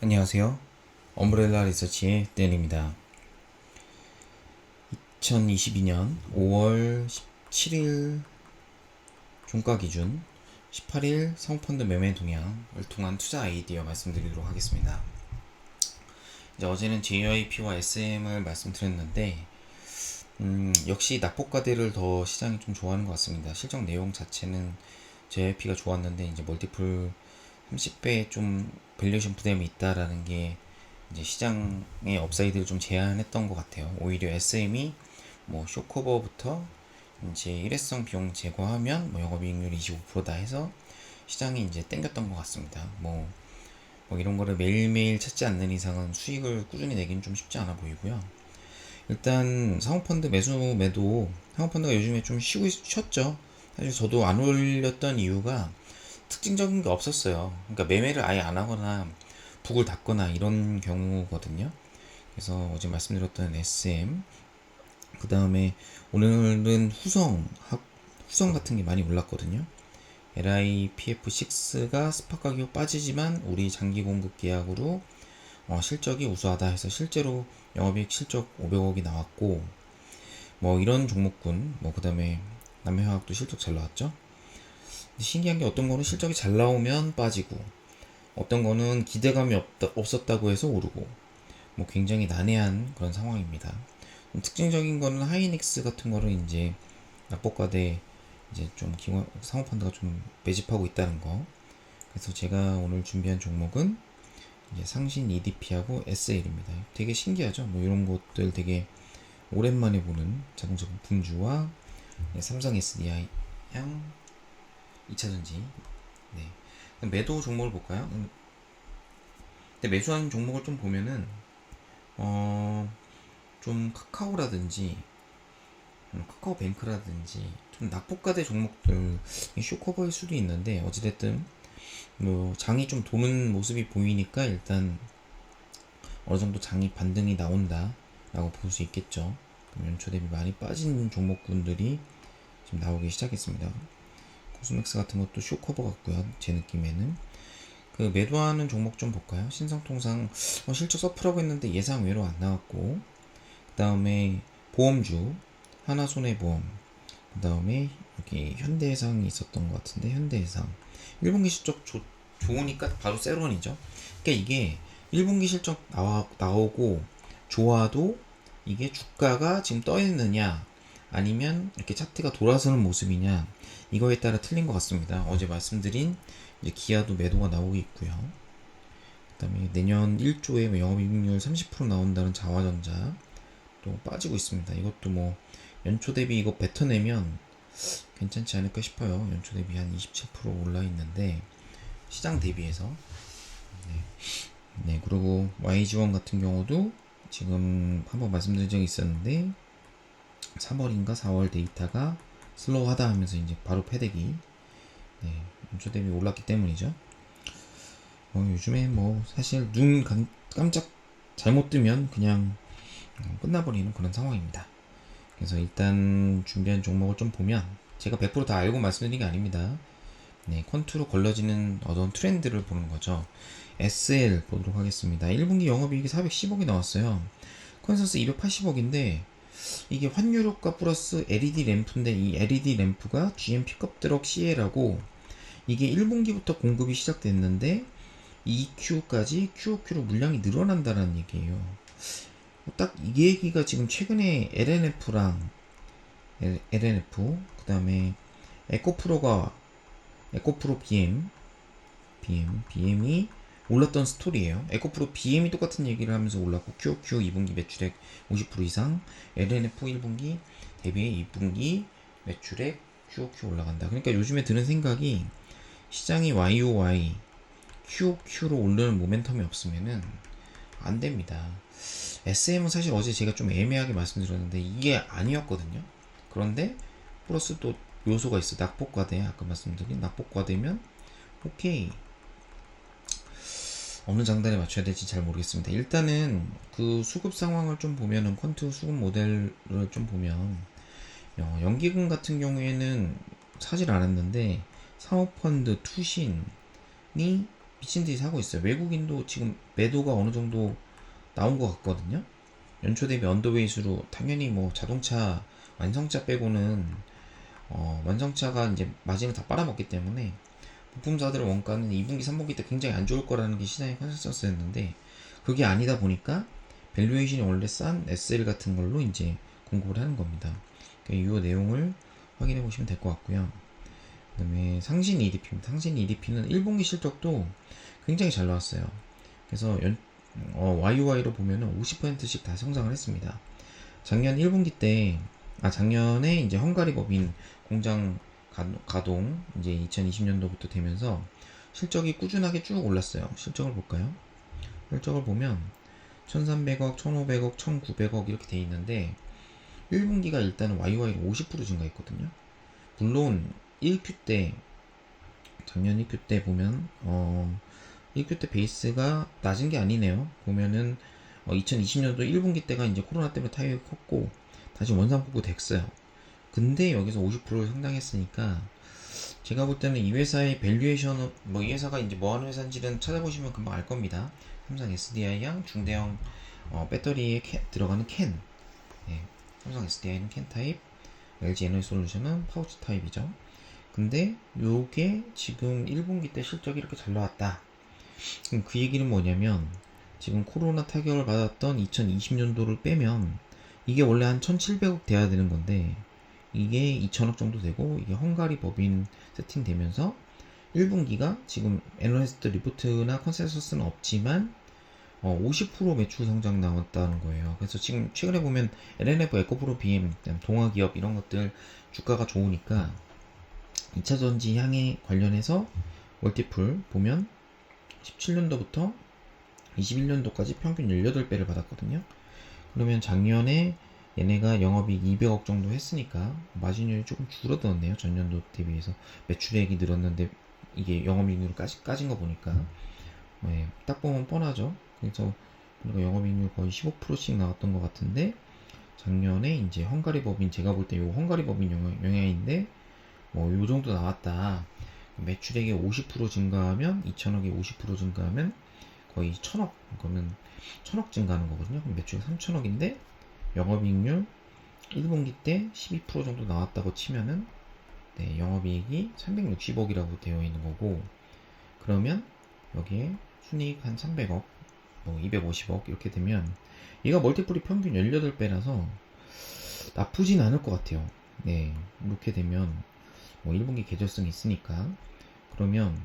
안녕하세요. 엄브렐라 리서치의 댄입니다. 2022년 5월 17일 종가 기준 18일 사모펀드 매매 동향을 통한 투자 아이디어 말씀드리도록 하겠습니다. 이제 어제는 JYP와 SM을 말씀드렸는데 역시 낙폭과대를 더 시장이 좀 좋아하는 것 같습니다. 실적 내용 자체는 JYP가 좋았는데 이제 멀티플 30배 좀 밸류에이션 부담이 있다라는 게 이제 시장의 업사이드를 좀 제한했던 것 같아요. 오히려 SM이 뭐 쇼커버부터 이제 일회성 비용 제거하면 뭐 영업이익률 25%다 해서 시장이 이제 땡겼던 것 같습니다. 뭐 이런 거를 매일매일 찾지 않는 이상은 수익을 꾸준히 내기는 좀 쉽지 않아 보이고요. 일단 사모펀드 매도 사모펀드가 요즘에 좀 쉬었죠. 사실 저도 안 올렸던 이유가 특징적인 게 없었어요. 그러니까 매매를 아예 안 하거나 북을 닫거나 이런 경우거든요. 그래서 어제 말씀드렸던 SM, 그 다음에 오늘은 후성 같은 게 많이 올랐거든요. LIPF6가 스팟 가격 빠지지만 우리 장기 공급 계약으로 실적이 우수하다 해서 실제로 영업이익 실적 500억이 나왔고, 뭐 이런 종목군, 뭐 그 다음에 남해화학도 실적 잘 나왔죠. 신기한 게 어떤 거는 실적이 잘 나오면 빠지고, 어떤 거는 기대감이 없었다고 해서 오르고, 뭐 굉장히 난해한 그런 상황입니다. 특징적인 거는 하이닉스 같은 거를 이제 낙폭과대 이제 좀 사모펀드가 좀 매집하고 있다는 거. 그래서 제가 오늘 준비한 종목은 이제 상신 EDP하고 SL입니다. 되게 신기하죠? 뭐 이런 것들 되게 오랜만에 보는 자동차 부품주와 삼성 SDI 향 2차전지. 네. 매도 종목을 볼까요? 근데 매수하는 종목을 좀 보면은 좀 카카오라든지 카카오뱅크라든지 좀 낙폭과대 종목들 쇼커버일 수도 있는데 어찌됐든 뭐 장이 좀 도는 모습이 보이니까 일단 어느 정도 장이 반등이 나온다 라고 볼 수 있겠죠. 연초 대비 많이 빠진 종목군들이 지금 나오기 시작했습니다. 코스맥스 같은 것도 쇼커버 같고요. 제 느낌에는 그 매도하는 종목 좀 볼까요? 신성통상 실적 서프라고 했는데 예상 외로 안 나왔고, 그 다음에 보험주 하나손해보험, 그 다음에 여기 현대해상이 있었던 것 같은데 현대해상 1분기 실적 좋으니까 바로 세론이죠. 그러니까 이게 1분기 실적 나오고 좋아도 이게 주가가 지금 떠 있느냐 아니면 이렇게 차트가 돌아서는 모습이냐 이거에 따라 틀린 것 같습니다. 어제 말씀드린 이제 기아도 매도가 나오고 있고요. 그 다음에 내년 1조에 영업이익률 30% 나온다는 자화전자 또 빠지고 있습니다. 이것도 뭐 연초 대비 이거 뱉어내면 괜찮지 않을까 싶어요. 연초 대비 한 27% 올라 있는데 시장 대비해서 네, 그리고 YG1 같은 경우도 지금 한번 말씀드린 적이 있었는데 3월인가 4월 데이터가 슬로우하다 하면서 이제 바로 패대기 연초 대비 올랐기 때문이죠. 요즘에 뭐 사실 눈 깜짝 잘못 뜨면 그냥 끝나버리는 그런 상황입니다. 그래서 일단 준비한 종목을 좀 보면 제가 100%다 알고 말씀드린 게 아닙니다. 네, 퀀투로 걸러지는 어떤 트렌드를 보는 거죠. SL 보도록 하겠습니다. 1분기 영업이익이 410억이 나왔어요. 컨센서스 280억인데 이게 환율효과 플러스 LED 램프인데 이 LED 램프가 GM 픽업 트럭 CL하고 이게 1분기부터 공급이 시작됐는데 EQ까지 QOQ로 물량이 늘어난다는 얘기예요. 딱 이 얘기가 지금 최근에 LNF랑 LNF 그 다음에 에코프로 BM이 올랐던 스토리예요. 에코프로 BM이 똑같은 얘기를 하면서 올랐고 QOQ 2분기 매출액 50% 이상, LNF 1분기 대비 2분기 매출액 QOQ 올라간다. 그러니까 요즘에 드는 생각이 시장이 YOY QOQ로 오르는 모멘텀이 없으면은 안 됩니다. SM은 사실 어제 제가 좀 애매하게 말씀드렸는데 이게 아니었거든요. 그런데 플러스 또 요소가 있어. 낙폭과대 아까 말씀드린 낙폭과대면 오케이 어느 장단에 맞춰야 될지 잘 모르겠습니다. 일단은 그 수급 상황을 좀 보면은 퀀트 수급 모델을 좀 보면 연기금 같은 경우에는 사질 않았는데 사모펀드 투신이 미친듯이 사고 있어요. 외국인도 지금 매도가 어느 정도 나온 것 같거든요. 연초 대비 언더웨이수로 당연히 뭐 자동차 완성차 빼고는 완성차가 이제 마진을 다 빨아먹기 때문에 부품사들의 원가는 2분기, 3분기 때 굉장히 안 좋을 거라는 게 시장의 컨센서스였는데 그게 아니다 보니까 밸류에이션이 원래 싼 SL 같은 걸로 이제 공급을 하는 겁니다. 그러니까 이 내용을 확인해 보시면 될 것 같고요. 그 다음에 상신 EDP입니다. 상신 EDP는 1분기 실적도 굉장히 잘 나왔어요. 그래서 YOY로 보면은 50%씩 다 성장을 했습니다. 작년 1분기 때, 작년에 이제 헝가리 법인 공장 가동, 이제 2020년도부터 되면서 실적이 꾸준하게 쭉 올랐어요. 실적을 볼까요? 실적을 보면 1300억, 1500억, 1900억 이렇게 돼 있는데 1분기가 일단은 YOY로 50% 증가했거든요. 물론 1Q 때, 작년 1Q 때 보면 1Q 때 베이스가 낮은 게 아니네요. 보면은 2020년도 1분기 때가 이제 코로나 때문에 타격이 컸고 다시 원상복구 됐어요. 근데 여기서 50%를 상당했으니까 제가 볼 때는 이 회사의 밸류에이션, 뭐 이 회사가 이제 뭐 하는 회사인지는 찾아보시면 금방 알 겁니다. 삼성 SDI랑 중대형 배터리에 들어가는 캔. 네, 삼성 SDI는 캔 타입, LG 에너지솔루션은 파우치 타입이죠. 근데 요게 지금 1분기 때 실적이 이렇게 잘 나왔다. 그럼 그 얘기는 뭐냐면 지금 코로나 타격을 받았던 2020년도를 빼면 이게 원래 한 1700억 돼야 되는 건데 이게 2000억 정도 되고 이게 헝가리 법인 세팅되면서 1분기가 지금 애널리스트 리포트나 컨센서스는 없지만 50% 매출 성장 나왔다는 거예요. 그래서 지금 최근에 보면 LNF, 에코프로, BM, 동아기업 이런 것들 주가가 좋으니까 2차전지 향에 관련해서 멀티플 보면 17년도부터 21년도까지 평균 18배를 받았거든요. 그러면 작년에 얘네가 영업이익 200억 정도 했으니까 마진율이 조금 줄어들었네요. 전년도 대비해서 매출액이 늘었는데 이게 영업이익률 까진 거 보니까 딱 보면 뻔하죠. 그래서 영업이익률 거의 15%씩 나왔던 것 같은데 작년에 이제 헝가리 법인, 제가 볼 때 요 헝가리 법인 영향인데 뭐 요 정도 나왔다. 매출액이 50% 증가하면 2천억이 50% 증가하면 거의 1000억, 그러면 1000억 증가하는 거거든요. 그럼 매출이 3000억인데 영업이익률 1분기 때 12% 정도 나왔다고 치면은 영업이익이 360억이라고 되어 있는 거고, 그러면 여기에 순이익 한 300억, 뭐 250억 이렇게 되면 얘가 멀티플이 평균 18배라서 나쁘진 않을 것 같아요. 네, 이렇게 되면 뭐 1분기 계절성이 있으니까 그러면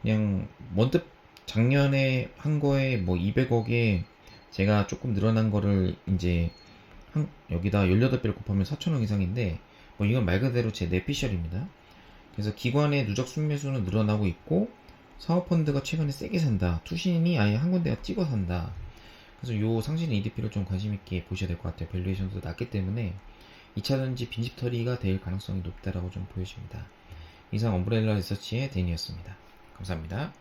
그냥 먼트 작년에 한 거에 뭐 200억에 제가 조금 늘어난 거를 이제 여기다 18배를 곱하면 4천억 이상인데 뭐 이건 말 그대로 제 내피셜입니다. 그래서 기관의 누적 순매수는 늘어나고 있고 사업펀드가 최근에 세게 산다. 투신이 아예 한 군데가 찍어 산다. 그래서 요 상신 EDP를 좀 관심 있게 보셔야 될 것 같아요. 밸류에이션도 낮기 때문에 2차전지 빈집털이가 될 가능성이 높다라고 좀 보여집니다. 이상 엄브렐라 리서치의 데니였습니다. 감사합니다.